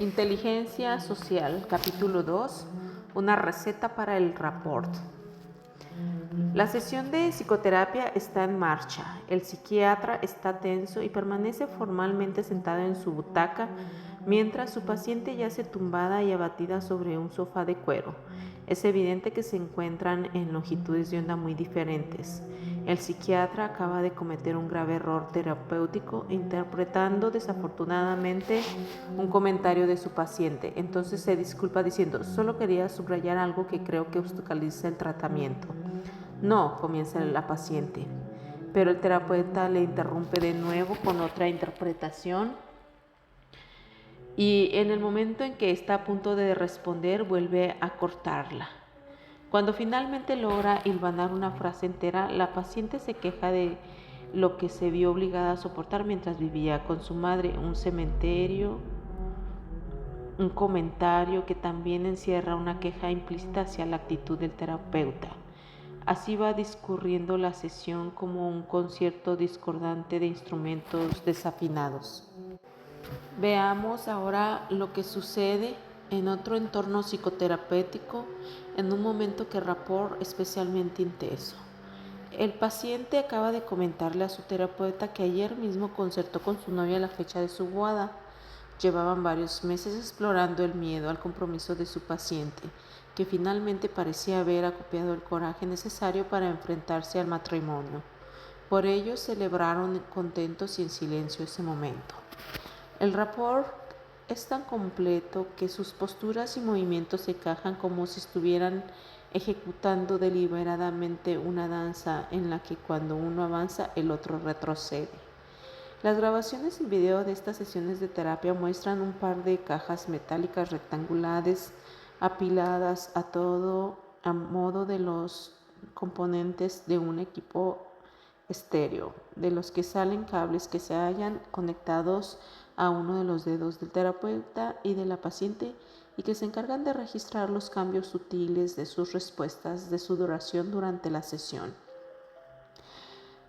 Inteligencia social, capítulo 2, una receta para el rapport. La sesión de psicoterapia está en marcha. El psiquiatra está tenso y permanece formalmente sentado en su butaca mientras su paciente yace tumbada y abatida sobre un sofá de cuero. Es evidente que se encuentran en longitudes de onda muy diferentes. El psiquiatra acaba de cometer un grave error terapéutico interpretando desafortunadamente un comentario de su paciente. Entonces se disculpa diciendo: solo quería subrayar algo que creo que obstaculiza el tratamiento. No, comienza la paciente, pero el terapeuta le interrumpe de nuevo con otra interpretación y en el momento en que está a punto de responder vuelve a cortarla. Cuando finalmente logra hilvanar una frase entera, la paciente se queja de lo que se vio obligada a soportar mientras vivía con su madre, un comentario que también encierra una queja implícita hacia la actitud del terapeuta. Así va discurriendo la sesión como un concierto discordante de instrumentos desafinados. Veamos ahora lo que sucede en otro entorno psicoterapéutico en un momento de rapport especialmente intenso. El paciente acaba de comentarle a su terapeuta que ayer mismo concertó con su novia la fecha de su boda. Llevaban varios meses explorando el miedo al compromiso de su paciente, que finalmente parecía haber acopiado el coraje necesario para enfrentarse al matrimonio. Por ello celebraron contentos y en silencio ese momento. El rapport es tan completo que sus posturas y movimientos se encajan como si estuvieran ejecutando deliberadamente una danza en la que cuando uno avanza el otro retrocede. Las grabaciones en video de estas sesiones de terapia muestran un par de cajas metálicas rectangulares apiladas a modo de los componentes de un equipo estéreo, de los que salen cables que se hallan conectados a uno de los dedos del terapeuta y de la paciente y que se encargan de registrar los cambios sutiles de sus respuestas, de su duración durante la sesión.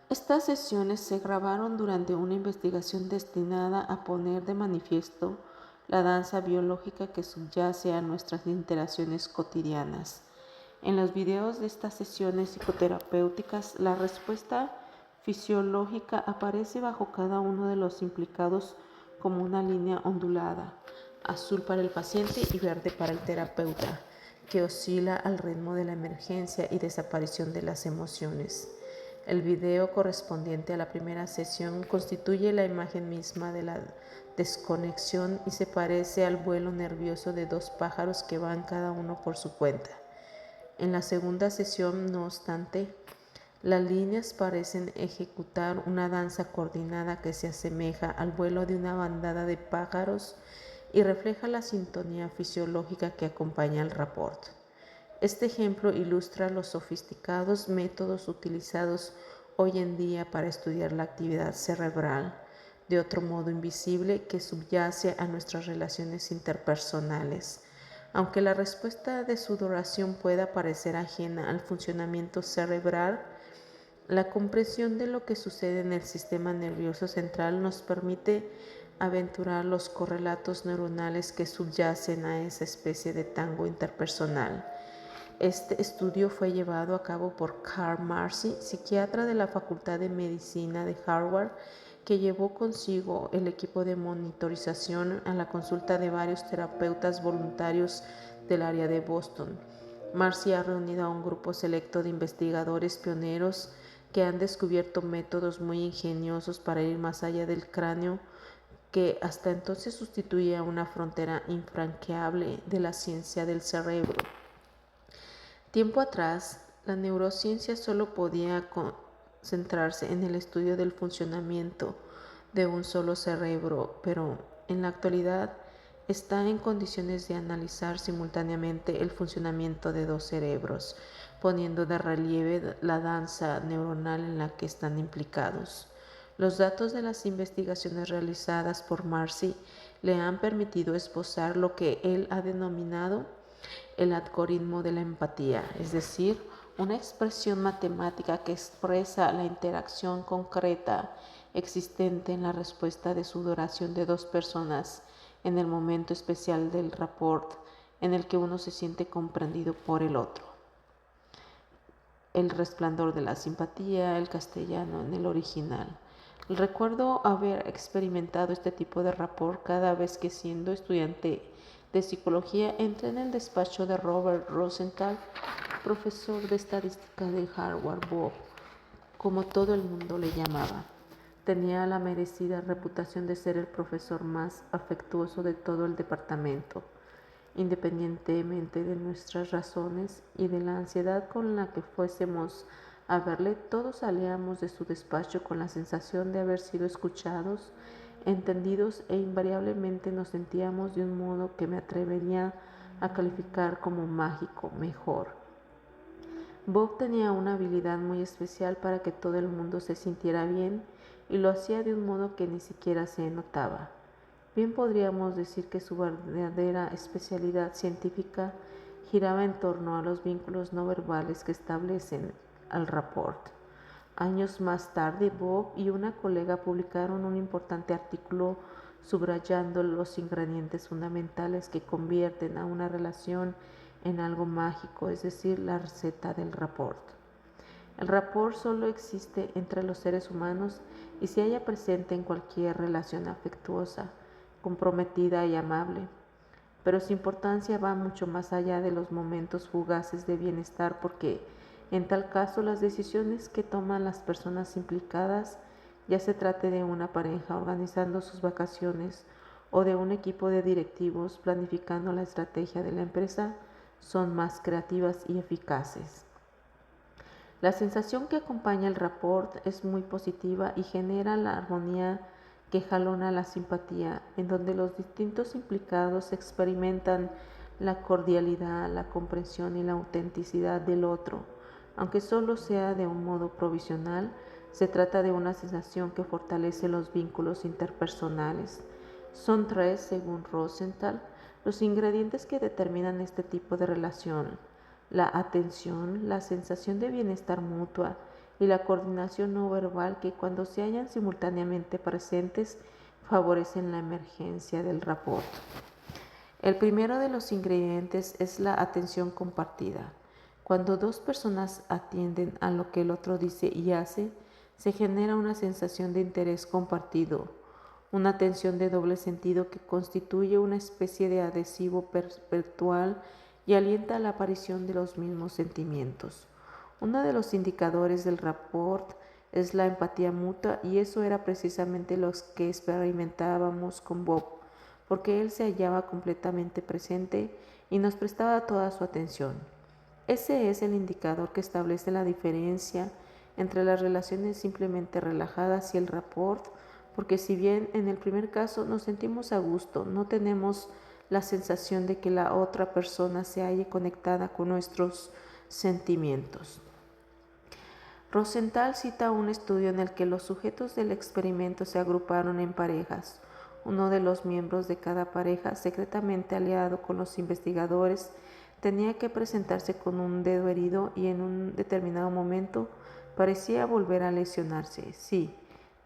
Estas sesiones se grabaron durante una investigación destinada a poner de manifiesto la danza biológica que subyace a nuestras interacciones cotidianas. En los videos de estas sesiones psicoterapéuticas, la respuesta fisiológica aparece bajo cada uno de los implicados como una línea ondulada, azul para el paciente y verde para el terapeuta, que oscila al ritmo de la emergencia y desaparición de las emociones. El video correspondiente a la primera sesión constituye la imagen misma de la desconexión y se parece al vuelo nervioso de dos pájaros que van cada uno por su cuenta. En la segunda sesión, no obstante, las líneas parecen ejecutar una danza coordinada que se asemeja al vuelo de una bandada de pájaros y refleja la sintonía fisiológica que acompaña el rapport. Este ejemplo ilustra los sofisticados métodos utilizados hoy en día para estudiar la actividad cerebral, de otro modo invisible que subyace a nuestras relaciones interpersonales. Aunque la respuesta de su duración pueda parecer ajena al funcionamiento cerebral, la comprensión de lo que sucede en el sistema nervioso central nos permite aventurar los correlatos neuronales que subyacen a esa especie de tango interpersonal. Este estudio fue llevado a cabo por Carl Marcy, psiquiatra de la Facultad de Medicina de Harvard, que llevó consigo el equipo de monitorización a la consulta de varios terapeutas voluntarios del área de Boston. Marcy ha reunido a un grupo selecto de investigadores pioneros que han descubierto métodos muy ingeniosos para ir más allá del cráneo, que hasta entonces sustituía una frontera infranqueable de la ciencia del cerebro. Tiempo atrás, la neurociencia solo podía concentrarse en el estudio del funcionamiento de un solo cerebro, pero en la actualidad está en condiciones de analizar simultáneamente el funcionamiento de dos cerebros, poniendo de relieve la danza neuronal en la que están implicados. Los datos de las investigaciones realizadas por Marcy le han permitido esbozar lo que él ha denominado el algoritmo de la empatía, es decir, una expresión matemática que expresa la interacción concreta existente en la respuesta de sudoración de dos personas en el momento especial del rapport en el que uno se siente comprendido por el otro. El resplandor de la simpatía, el castellano en el original. Recuerdo haber experimentado este tipo de rapport cada vez que, siendo estudiante de psicología, entré en el despacho de Robert Rosenthal, profesor de estadística de Harvard Bob, como todo el mundo le llamaba. Tenía la merecida reputación de ser el profesor más afectuoso de todo el departamento. Independientemente de nuestras razones y de la ansiedad con la que fuésemos a verle, todos salíamos de su despacho con la sensación de haber sido escuchados, entendidos, e invariablemente nos sentíamos de un modo que me atrevería a calificar como mágico, mejor. Bob tenía una habilidad muy especial para que todo el mundo se sintiera bien, y lo hacía de un modo que ni siquiera se notaba. Bien podríamos decir que su verdadera especialidad científica giraba en torno a los vínculos no verbales que establecen el rapport. Años más tarde, Bob y una colega publicaron un importante artículo subrayando los ingredientes fundamentales que convierten a una relación en algo mágico, es decir, la receta del rapport. El rapport solo existe entre los seres humanos y se halla presente en cualquier relación afectuosa, comprometida y amable, pero su importancia va mucho más allá de los momentos fugaces de bienestar, porque en tal caso las decisiones que toman las personas implicadas, ya se trate de una pareja organizando sus vacaciones o de un equipo de directivos planificando la estrategia de la empresa, son más creativas y eficaces. La sensación que acompaña el rapport es muy positiva y genera la armonía que jalona la simpatía, en donde los distintos implicados experimentan la cordialidad, la comprensión y la autenticidad del otro. Aunque solo sea de un modo provisional, se trata de una sensación que fortalece los vínculos interpersonales. Son tres, según Rosenthal, los ingredientes que determinan este tipo de relación: la atención, la sensación de bienestar mutua y la coordinación no verbal, que cuando se hallan simultáneamente presentes favorecen la emergencia del rapport. El primero de los ingredientes es la atención compartida. Cuando dos personas atienden a lo que el otro dice y hace, se genera una sensación de interés compartido, una atención de doble sentido que constituye una especie de adhesivo perpetual y alienta la aparición de los mismos sentimientos. Uno de los indicadores del rapport es la empatía mutua, y eso era precisamente lo que experimentábamos con Bob, porque él se hallaba completamente presente y nos prestaba toda su atención. Ese es el indicador que establece la diferencia entre las relaciones simplemente relajadas y el rapport, porque si bien en el primer caso nos sentimos a gusto, no tenemos la sensación de que la otra persona se halle conectada con nuestros sentimientos. Rosenthal cita un estudio en el que los sujetos del experimento se agruparon en parejas. Uno de los miembros de cada pareja, secretamente aliado con los investigadores, tenía que presentarse con un dedo herido y en un determinado momento parecía volver a lesionarse. Sí,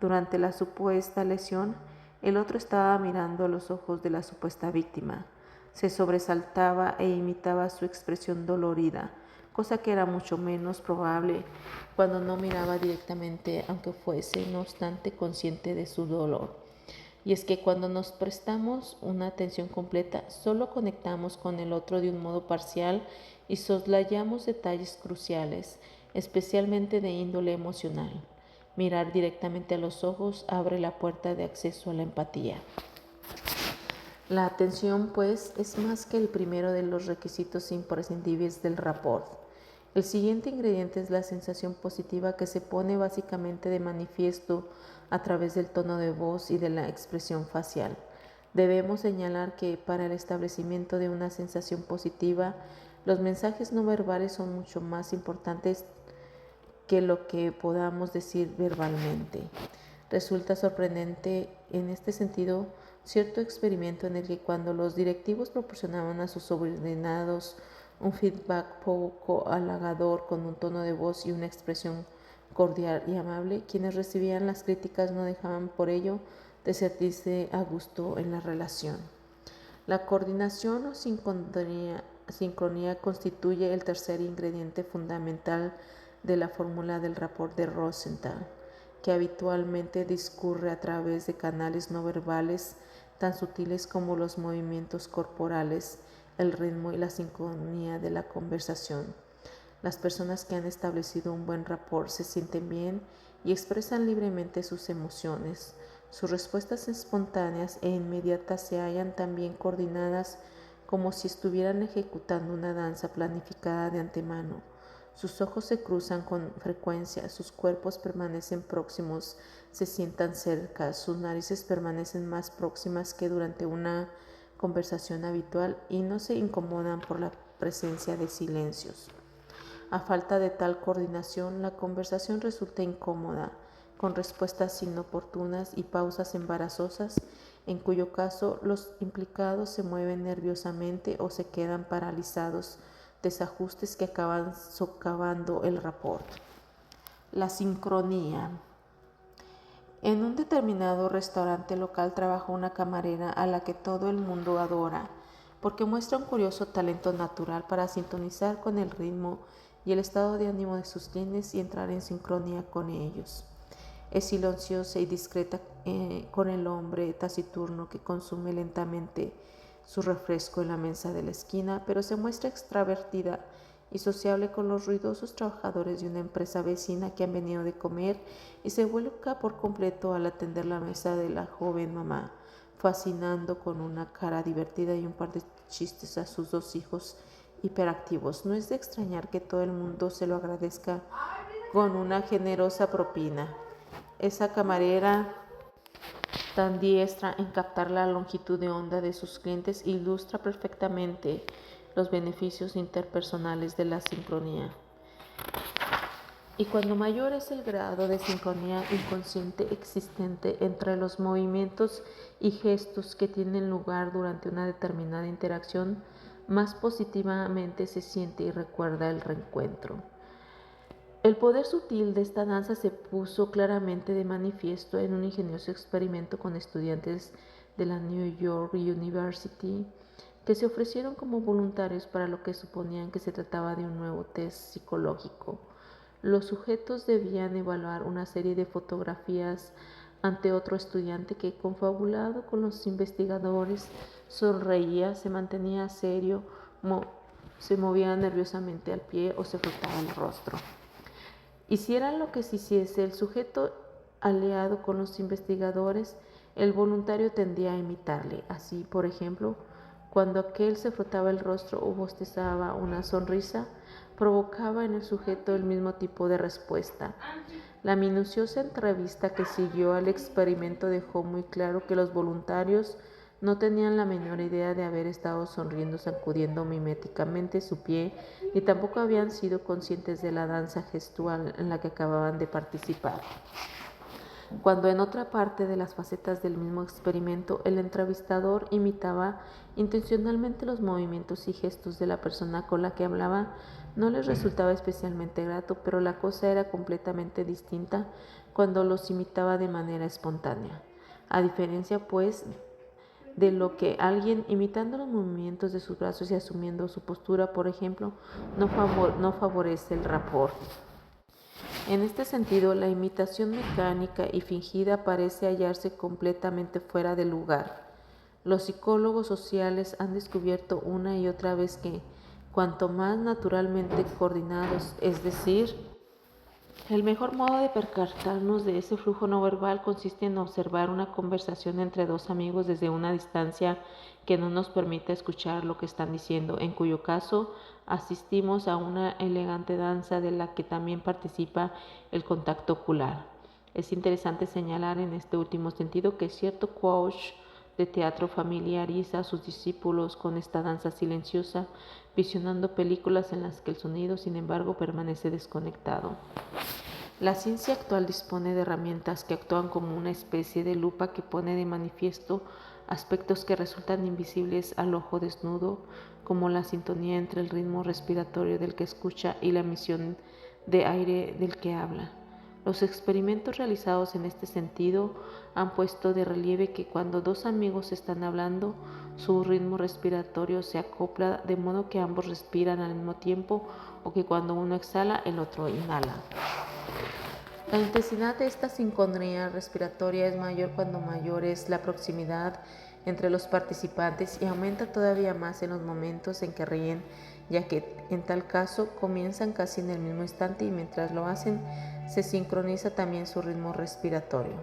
durante la supuesta lesión, el otro estaba mirando a los ojos de la supuesta víctima. Se sobresaltaba e imitaba su expresión dolorida, cosa que era mucho menos probable cuando no miraba directamente, aunque fuese, no obstante, consciente de su dolor. Y es que cuando nos prestamos una atención completa, solo conectamos con el otro de un modo parcial y soslayamos detalles cruciales, especialmente de índole emocional. Mirar directamente a los ojos abre la puerta de acceso a la empatía. La atención, pues, es más que el primero de los requisitos imprescindibles del rapport. El siguiente ingrediente es la sensación positiva, que se pone básicamente de manifiesto a través del tono de voz y de la expresión facial. Debemos señalar que para el establecimiento de una sensación positiva, los mensajes no verbales son mucho más importantes que lo que podamos decir verbalmente. Resulta sorprendente en este sentido cierto experimento en el que, cuando los directivos proporcionaban a sus subordinados un feedback poco halagador con un tono de voz y una expresión cordial y amable, quienes recibían las críticas no dejaban por ello de sentirse a gusto en la relación. La coordinación o sincronía constituye el tercer ingrediente fundamental de la fórmula del rapport de Rosenthal, que habitualmente discurre a través de canales no verbales tan sutiles como los movimientos corporales, el ritmo y la sincronía de la conversación. Las personas que han establecido un buen rapport se sienten bien y expresan libremente sus emociones. Sus respuestas espontáneas e inmediatas se hallan tan bien coordinadas como si estuvieran ejecutando una danza planificada de antemano. Sus ojos se cruzan con frecuencia, sus cuerpos permanecen próximos, se sientan cerca, sus narices permanecen más próximas que durante una conversación habitual y no se incomodan por la presencia de silencios. A falta de tal coordinación, la conversación resulta incómoda, con respuestas inoportunas y pausas embarazosas, en cuyo caso los implicados se mueven nerviosamente o se quedan paralizados, desajustes que acaban socavando el rapport. La sincronía. En un determinado restaurante local trabaja una camarera a la que todo el mundo adora, porque muestra un curioso talento natural para sintonizar con el ritmo y el estado de ánimo de sus clientes y entrar en sincronía con ellos. Es silenciosa y discreta con el hombre taciturno que consume lentamente su refresco en la mesa de la esquina, pero se muestra extravertida y sociable con los ruidosos trabajadores de una empresa vecina que han venido de comer y se vuelca por completo al atender la mesa de la joven mamá, fascinando con una cara divertida y un par de chistes a sus dos hijos hiperactivos. No es de extrañar que todo el mundo se lo agradezca con una generosa propina. Esa camarera tan diestra en captar la longitud de onda de sus clientes ilustra perfectamente los beneficios interpersonales de la sincronía. Y cuando mayor es el grado de sincronía inconsciente existente entre los movimientos y gestos que tienen lugar durante una determinada interacción, más positivamente se siente y recuerda el reencuentro. El poder sutil de esta danza se puso claramente de manifiesto en un ingenioso experimento con estudiantes de la New York University que se ofrecieron como voluntarios para lo que suponían que se trataba de un nuevo test psicológico. Los sujetos debían evaluar una serie de fotografías ante otro estudiante que, confabulado con los investigadores, sonreía, se mantenía serio, se movía nerviosamente al pie o se frotaba el rostro. Hiciera lo que se hiciese el sujeto aliado con los investigadores, el voluntario tendía a imitarle. Así, por ejemplo, cuando aquel se frotaba el rostro o bostezaba una sonrisa, provocaba en el sujeto el mismo tipo de respuesta. La minuciosa entrevista que siguió al experimento dejó muy claro que los voluntarios no tenían la menor idea de haber estado sonriendo, sacudiendo miméticamente su pie, ni tampoco habían sido conscientes de la danza gestual en la que acababan de participar. Cuando en otra parte de las facetas del mismo experimento el entrevistador imitaba intencionalmente los movimientos y gestos de la persona con la que hablaba, no les resultaba especialmente grato, pero la cosa era completamente distinta cuando los imitaba de manera espontánea. A diferencia, pues, de lo que alguien imitando los movimientos de sus brazos y asumiendo su postura, por ejemplo, no favorece el rapport. En este sentido, la imitación mecánica y fingida parece hallarse completamente fuera de lugar. Los psicólogos sociales han descubierto una y otra vez que, cuanto más naturalmente coordinados, es decir, el mejor modo de percatarnos de ese flujo no verbal consiste en observar una conversación entre dos amigos desde una distancia que no nos permite escuchar lo que están diciendo, en cuyo caso asistimos a una elegante danza de la que también participa el contacto ocular. Es interesante señalar en este último sentido que cierto coach de teatro familiariza a sus discípulos con esta danza silenciosa, visionando películas en las que el sonido, sin embargo, permanece desconectado. La ciencia actual dispone de herramientas que actúan como una especie de lupa que pone de manifiesto aspectos que resultan invisibles al ojo desnudo, como la sintonía entre el ritmo respiratorio del que escucha y la emisión de aire del que habla. Los experimentos realizados en este sentido han puesto de relieve que cuando dos amigos están hablando, su ritmo respiratorio se acopla de modo que ambos respiran al mismo tiempo, o que cuando uno exhala, el otro inhala. La intensidad de esta sincronía respiratoria es mayor cuando mayor es la proximidad entre los participantes y aumenta todavía más en los momentos en que ríen, ya que en tal caso comienzan casi en el mismo instante y mientras lo hacen se sincroniza también su ritmo respiratorio.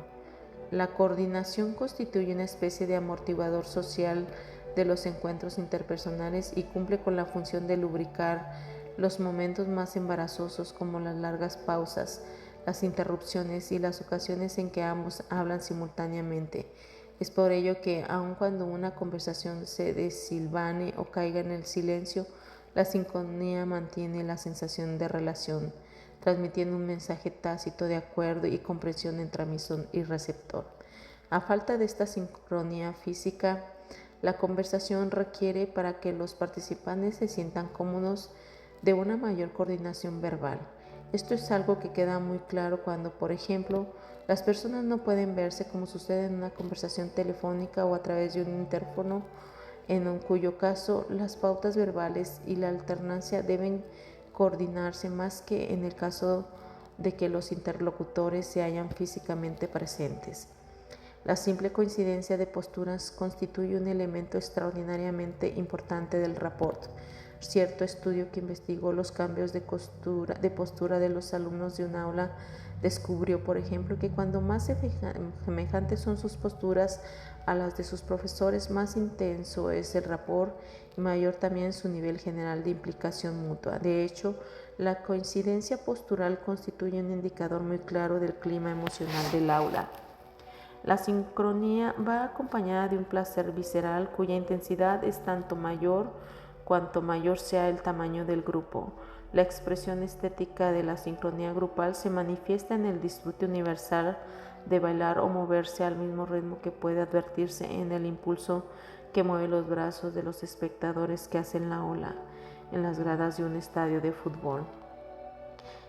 La coordinación constituye una especie de amortiguador social de los encuentros interpersonales y cumple con la función de lubricar los momentos más embarazosos, como las largas pausas, las interrupciones y las ocasiones en que ambos hablan simultáneamente. Es por ello que, aun cuando una conversación se desilvane o caiga en el silencio, la sincronía mantiene la sensación de relación, transmitiendo un mensaje tácito de acuerdo y comprensión entre emisor y receptor. A falta de esta sincronía física, la conversación requiere, para que los participantes se sientan cómodos, de una mayor coordinación verbal. Esto es algo que queda muy claro cuando, por ejemplo, las personas no pueden verse, como sucede en una conversación telefónica o a través de un interfono, en cuyo caso las pautas verbales y la alternancia deben coordinarse más que en el caso de que los interlocutores se hallan físicamente presentes. La simple coincidencia de posturas constituye un elemento extraordinariamente importante del rapport. Cierto estudio que investigó los cambios de postura de los alumnos de un aula descubrió, por ejemplo, que cuando más semejantes son sus posturas a las de sus profesores, más intenso es el rapport y mayor también su nivel general de implicación mutua. De hecho, la coincidencia postural constituye un indicador muy claro del clima emocional del aula. La sincronía va acompañada de un placer visceral cuya intensidad es tanto mayor cuanto mayor sea el tamaño del grupo. La expresión estética de la sincronía grupal se manifiesta en el disfrute universal de bailar o moverse al mismo ritmo, que puede advertirse en el impulso que mueve los brazos de los espectadores que hacen la ola en las gradas de un estadio de fútbol.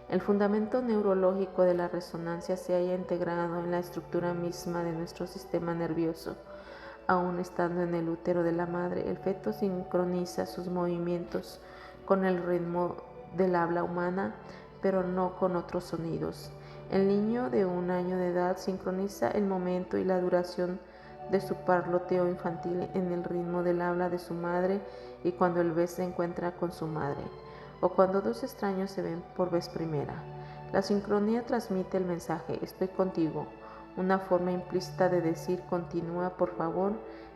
El fundamento neurológico de la resonancia se halla integrado en la estructura misma de nuestro sistema nervioso. Aún estando en el útero de la madre, el feto sincroniza sus movimientos con el ritmo del habla humana, pero no con otros sonidos. El niño de 1 año de edad sincroniza el momento y la duración de su parloteo infantil en el ritmo del habla de su madre, y cuando el bebé se encuentra con su madre, o cuando dos extraños se ven por vez primera. La sincronía transmite el mensaje «estoy contigo», una forma implícita de decir «continúa, por favor»,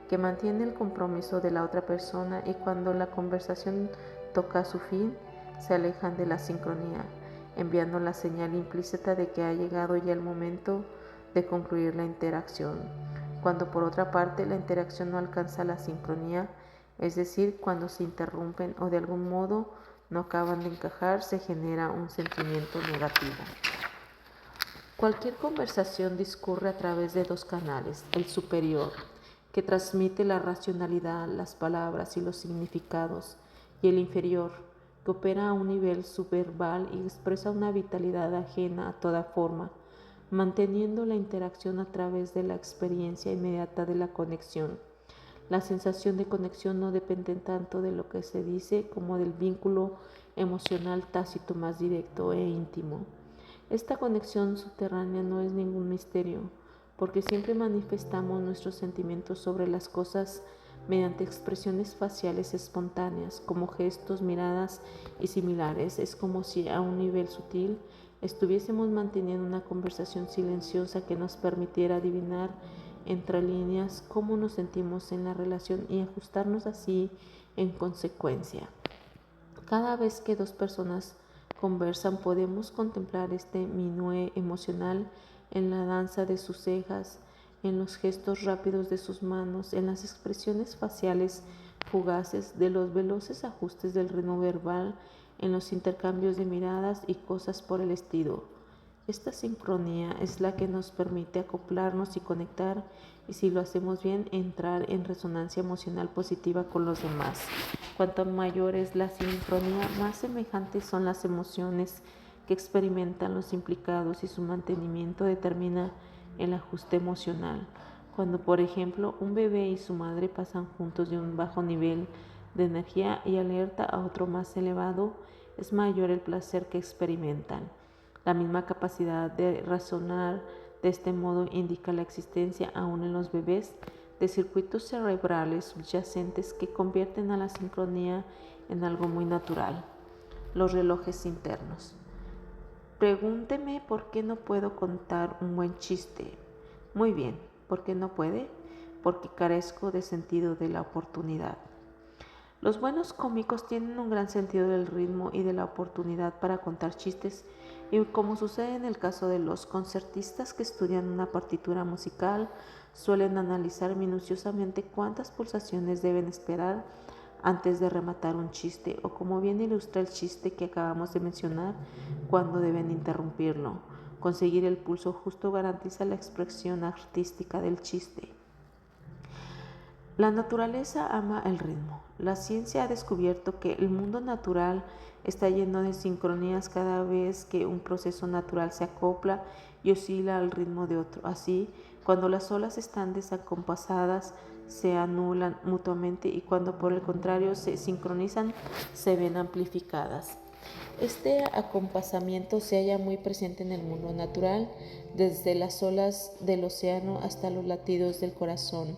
que mantiene el compromiso de la otra persona, y cuando la conversación toca su fin, se alejan de la sincronía, enviando la señal implícita de que ha llegado ya el momento de concluir la interacción. Cuando, por otra parte, la interacción no alcanza la sincronía, es decir, cuando se interrumpen o de algún modo no acaban de encajar, se genera un sentimiento negativo. Cualquier conversación discurre a través de dos canales: el superior, que transmite la racionalidad, las palabras y los significados, y el inferior, que opera a un nivel subverbal y expresa una vitalidad ajena a toda forma, manteniendo la interacción a través de la experiencia inmediata de la conexión. La sensación de conexión no depende tanto de lo que se dice como del vínculo emocional tácito más directo e íntimo. Esta conexión subterránea no es ningún misterio, porque siempre manifestamos nuestros sentimientos sobre las cosas mediante expresiones faciales espontáneas, como gestos, miradas y similares. Es como si a un nivel sutil estuviésemos manteniendo una conversación silenciosa que nos permitiera adivinar entre líneas cómo nos sentimos en la relación y ajustarnos así en consecuencia. Cada vez que dos personas conversan, podemos contemplar este minué emocional en la danza de sus cejas, en los gestos rápidos de sus manos, en las expresiones faciales fugaces de los veloces ajustes del ritmo verbal, en los intercambios de miradas y cosas por el estilo. Esta sincronía es la que nos permite acoplarnos y conectar, y si lo hacemos bien, entrar en resonancia emocional positiva con los demás. Cuanto mayor es la sincronía, más semejantes son las emociones que experimentan los implicados y su mantenimiento determina el ajuste emocional. Cuando, por ejemplo, un bebé y su madre pasan juntos de un bajo nivel de energía y alerta a otro más elevado, es mayor el placer que experimentan. La misma capacidad de razonar de este modo indica la existencia, aún en los bebés, de circuitos cerebrales subyacentes que convierten a la sincronía en algo muy natural. Los relojes internos. Pregúnteme por qué no puedo contar un buen chiste. Muy bien, ¿por qué no puede? Porque carezco de sentido de la oportunidad. Los buenos cómicos tienen un gran sentido del ritmo y de la oportunidad para contar chistes, y como sucede en el caso de los concertistas que estudian una partitura musical, suelen analizar minuciosamente cuántas pulsaciones deben esperar antes de rematar un chiste, o como bien ilustra el chiste que acabamos de mencionar, cuándo deben interrumpirlo. Conseguir el pulso justo garantiza la expresión artística del chiste. La naturaleza ama el ritmo. La ciencia ha descubierto que el mundo natural está lleno de sincronías cada vez que un proceso natural se acopla y oscila al ritmo de otro. Así, cuando las olas están desacompasadas, se anulan mutuamente, y cuando por el contrario se sincronizan, se ven amplificadas. Este acompasamiento se halla muy presente en el mundo natural, desde las olas del océano hasta los latidos del corazón,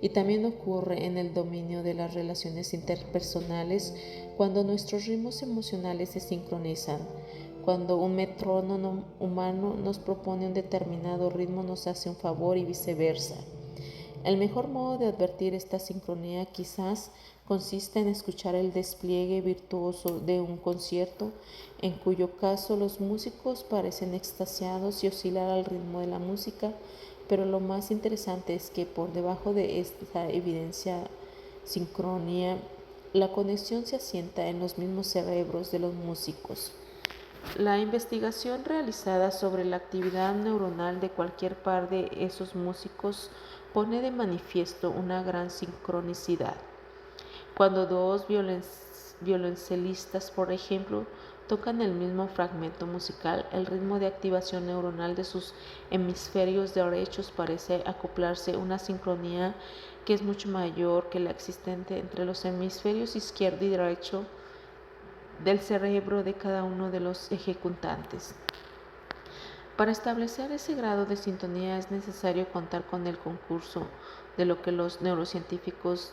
y también ocurre en el dominio de las relaciones interpersonales, cuando nuestros ritmos emocionales se sincronizan. Cuando un metrónomo humano nos propone un determinado ritmo, nos hace un favor y viceversa. El mejor modo de advertir esta sincronía quizás consiste en escuchar el despliegue virtuoso de un concierto, en cuyo caso los músicos parecen extasiados y oscilar al ritmo de la música, pero lo más interesante es que por debajo de esta evidencia sincronía, la conexión se asienta en los mismos cerebros de los músicos. La investigación realizada sobre la actividad neuronal de cualquier par de esos músicos pone de manifiesto una gran sincronicidad. Cuando dos violoncelistas, por ejemplo, tocan el mismo fragmento musical, el ritmo de activación neuronal de sus hemisferios derechos parece acoplarse a una sincronía que es mucho mayor que la existente entre los hemisferios izquierdo y derecho del cerebro de cada uno de los ejecutantes. Para establecer ese grado de sintonía es necesario contar con el concurso de lo que los neurocientíficos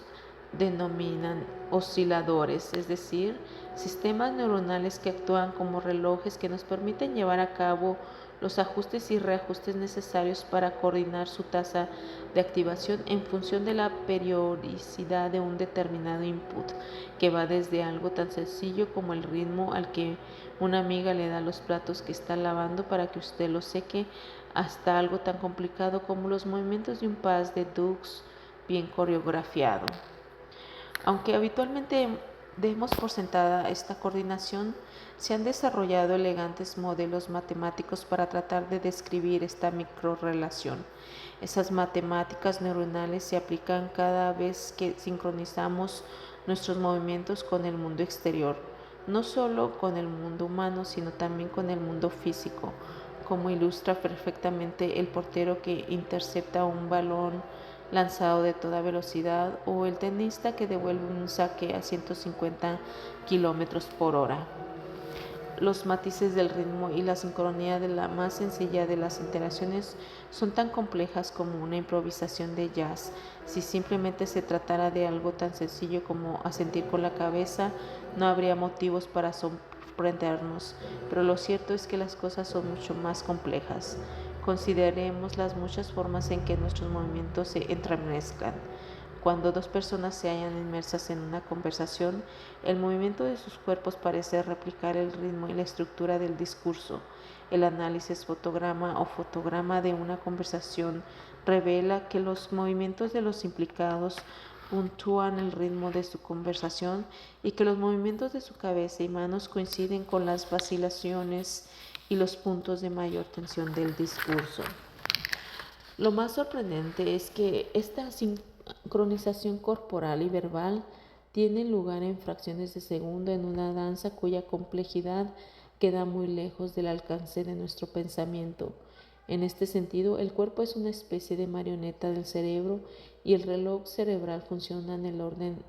denominan osciladores, es decir, sistemas neuronales que actúan como relojes que nos permiten llevar a cabo los ajustes y reajustes necesarios para coordinar su tasa de activación en función de la periodicidad de un determinado input, que va desde algo tan sencillo como el ritmo al que una amiga le da los platos que está lavando para que usted los seque, hasta algo tan complicado como los movimientos de un pas de deux bien coreografiado. Aunque habitualmente demos por sentada esta coordinación, se han desarrollado elegantes modelos matemáticos para tratar de describir esta microrrelación. Esas matemáticas neuronales se aplican cada vez que sincronizamos nuestros movimientos con el mundo exterior, no solo con el mundo humano, sino también con el mundo físico, como ilustra perfectamente el portero que intercepta un balón lanzado de toda velocidad, o el tenista que devuelve un saque a 150 km/h. Los matices del ritmo y la sincronía de la más sencilla de las interacciones son tan complejas como una improvisación de jazz. Si simplemente se tratara de algo tan sencillo como asentir con la cabeza, no habría motivos para sorprendernos, pero lo cierto es que las cosas son mucho más complejas. Consideremos las muchas formas en que nuestros movimientos se entremezclan. Cuando dos personas se hallan inmersas en una conversación, el movimiento de sus cuerpos parece replicar el ritmo y la estructura del discurso. El análisis fotograma de una conversación revela que los movimientos de los implicados puntúan el ritmo de su conversación, y que los movimientos de su cabeza y manos coinciden con las vacilaciones y los puntos de mayor tensión del discurso. Lo más sorprendente es que esta sincronización corporal y verbal tiene lugar en fracciones de segundo en una danza cuya complejidad queda muy lejos del alcance de nuestro pensamiento. En este sentido, el cuerpo es una especie de marioneta del cerebro y el reloj cerebral funciona en el orden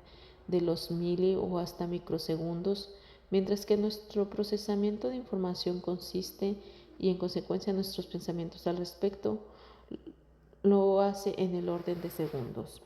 de los o hasta microsegundos, mientras que nuestro procesamiento de información consiste y en consecuencia nuestros pensamientos al respecto lo hace en el orden de segundos.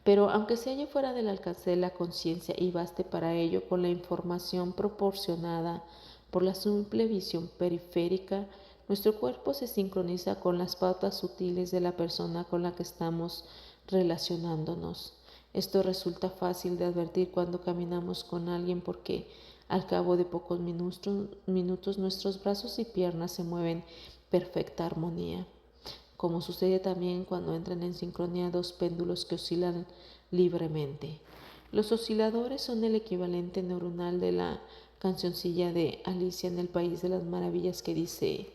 Pero aunque se halle fuera del alcance de la conciencia y baste para ello con la información proporcionada por la simple visión periférica, nuestro cuerpo se sincroniza con las pautas sutiles de la persona con la que estamos relacionándonos. Esto resulta fácil de advertir cuando caminamos con alguien porque al cabo de pocos minutos nuestros brazos y piernas se mueven en perfecta armonía, como sucede también cuando entran en sincronía dos péndulos que oscilan libremente. Los osciladores son el equivalente neuronal de la cancioncilla de Alicia en el País de las Maravillas que dice: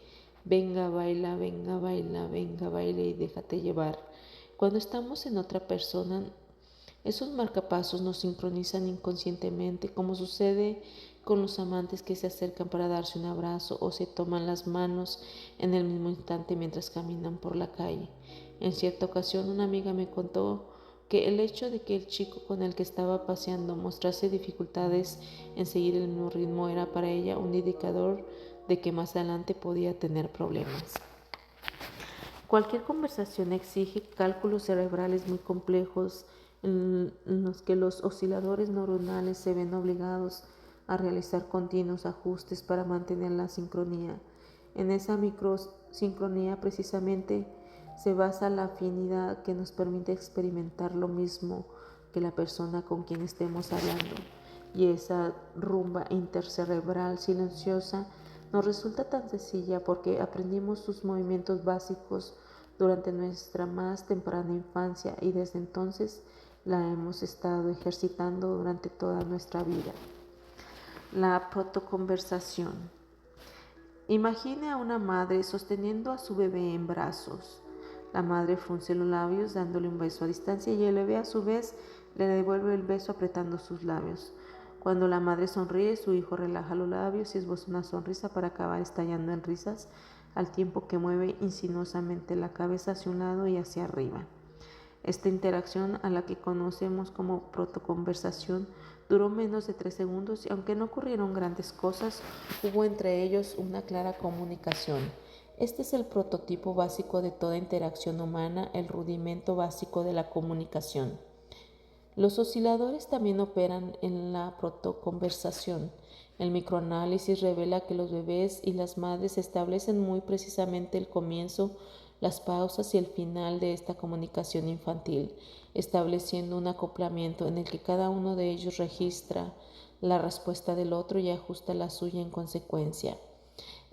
venga, baila, venga, baila, venga, baila y déjate llevar. Cuando estamos en otra persona, esos marcapasos nos sincronizan inconscientemente, como sucede con los amantes que se acercan para darse un abrazo o se toman las manos en el mismo instante mientras caminan por la calle. En cierta ocasión una amiga me contó que el hecho de que el chico con el que estaba paseando mostrase dificultades en seguir el mismo ritmo era para ella un indicador de que más adelante podía tener problemas. Cualquier conversación exige cálculos cerebrales muy complejos en los que los osciladores neuronales se ven obligados a realizar continuos ajustes para mantener la sincronía. En esa microsincronía precisamente se basa la afinidad que nos permite experimentar lo mismo que la persona con quien estemos hablando. Y esa rumba intercerebral silenciosa nos resulta tan sencilla porque aprendimos sus movimientos básicos durante nuestra más temprana infancia y desde entonces la hemos estado ejercitando durante toda nuestra vida. La protoconversación. Imagine a una madre sosteniendo a su bebé en brazos. La madre frunce los labios dándole un beso a distancia y el bebé a su vez le devuelve el beso apretando sus labios. Cuando la madre sonríe, su hijo relaja los labios y esboza una sonrisa para acabar estallando en risas al tiempo que mueve insinuosamente la cabeza hacia un lado y hacia arriba. Esta interacción, a la que conocemos como protoconversación, duró menos de 3 segundos y aunque no ocurrieron grandes cosas, hubo entre ellos una clara comunicación. Este es el prototipo básico de toda interacción humana, el rudimento básico de la comunicación. Los osciladores también operan en la protoconversación. El microanálisis revela que los bebés y las madres establecen muy precisamente el comienzo, las pausas y el final de esta comunicación infantil, estableciendo un acoplamiento en el que cada uno de ellos registra la respuesta del otro y ajusta la suya en consecuencia.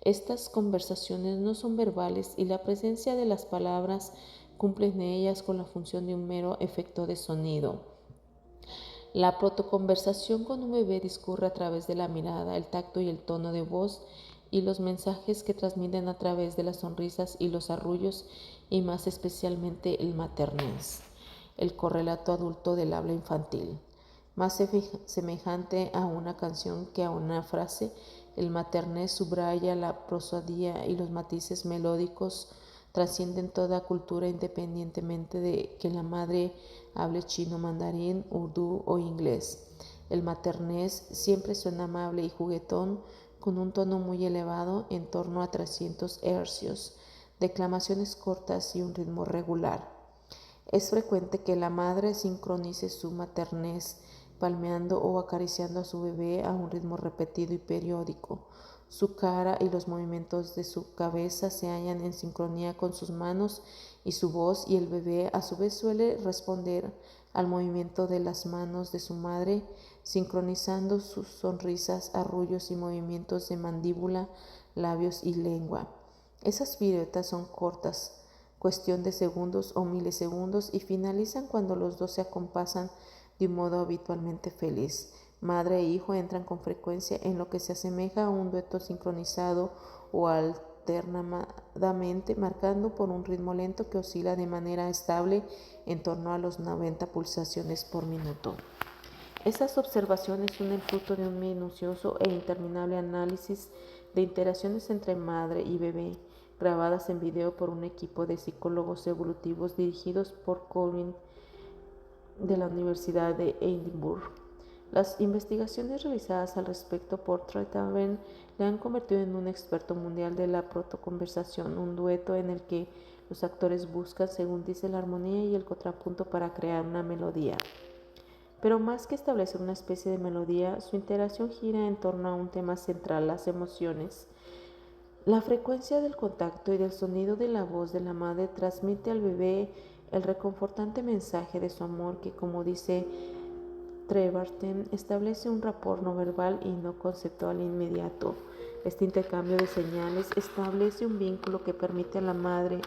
Estas conversaciones no son verbales y la presencia de las palabras cumple en ellas con la función de un mero efecto de sonido. La protoconversación con un bebé discurre a través de la mirada, el tacto y el tono de voz y los mensajes que transmiten a través de las sonrisas y los arrullos y más especialmente el maternés, el correlato adulto del habla infantil. Más semejante a una canción que a una frase, el maternés subraya la prosodía y los matices melódicos trascienden toda cultura independientemente de que la madre hable chino, mandarín, urdú o inglés. El maternés siempre suena amable y juguetón con un tono muy elevado en torno a 300 hercios, declamaciones cortas y un ritmo regular. Es frecuente que la madre sincronice su maternés palmeando o acariciando a su bebé a un ritmo repetido y periódico. Su cara y los movimientos de su cabeza se hallan en sincronía con sus manos y su voz, y el bebé a su vez suele responder al movimiento de las manos de su madre, sincronizando sus sonrisas, arrullos y movimientos de mandíbula, labios y lengua. Esas piruetas son cortas, cuestión de segundos o milisegundos, y finalizan cuando los dos se acompasan de un modo habitualmente feliz. Madre e hijo entran con frecuencia en lo que se asemeja a un dueto sincronizado o alternadamente, marcando por un ritmo lento que oscila de manera estable en torno a los 90 pulsaciones por minuto. Estas observaciones son el fruto de un minucioso e interminable análisis de interacciones entre madre y bebé, grabadas en video por un equipo de psicólogos evolutivos dirigidos por Colin de la Universidad de Edimburgo. Las investigaciones realizadas al respecto por Trenthaven le han convertido en un experto mundial de la protoconversación, un dueto en el que los actores buscan, según dice, la armonía y el contrapunto para crear una melodía. Pero más que establecer una especie de melodía, su interacción gira en torno a un tema central, las emociones. La frecuencia del contacto y del sonido de la voz de la madre transmite al bebé el reconfortante mensaje de su amor que, como dice Treverton, establece un rapport no verbal y no conceptual inmediato. Este intercambio de señales establece un vínculo que permite a la madre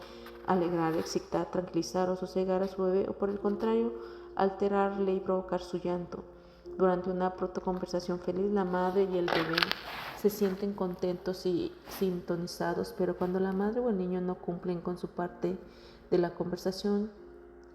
alegrar, excitar, tranquilizar o sosegar a su bebé, o por el contrario, alterarle y provocar su llanto. Durante una protoconversación feliz, la madre y el bebé se sienten contentos y sintonizados, pero cuando la madre o el niño no cumplen con su parte de la conversación,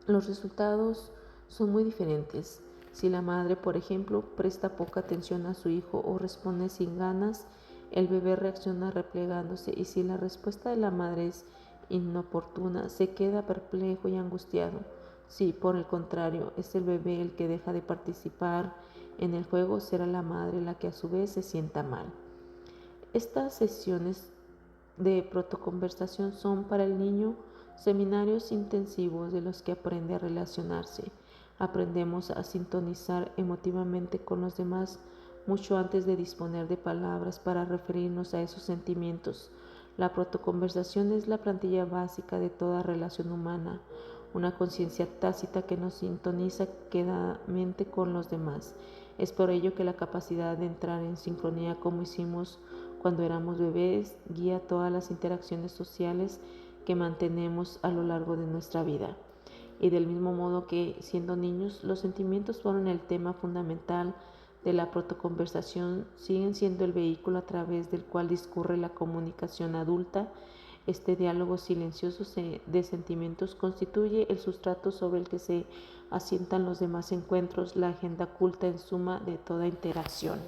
los resultados son muy diferentes. Si la madre, por ejemplo, presta poca atención a su hijo o responde sin ganas, el bebé reacciona replegándose, y si la respuesta de la madre es inoportuna, se queda perplejo y angustiado. Si, por el contrario, es el bebé el que deja de participar en el juego, será la madre la que a su vez se sienta mal. Estas sesiones de protoconversación son para el niño seminarios intensivos de los que aprende a relacionarse. Aprendemos a sintonizar emotivamente con los demás mucho antes de disponer de palabras para referirnos a esos sentimientos. La protoconversación es la plantilla básica de toda relación humana, una conciencia tácita que nos sintoniza quedamente con los demás. Es por ello que la capacidad de entrar en sincronía, como hicimos cuando éramos bebés, guía todas las interacciones sociales que mantenemos a lo largo de nuestra vida. Y del mismo modo que, siendo niños, los sentimientos fueron el tema fundamental de la protoconversación, siguen siendo el vehículo a través del cual discurre la comunicación adulta. Este diálogo silencioso de sentimientos constituye el sustrato sobre el que se asientan los demás encuentros, la agenda culta en suma de toda interacción.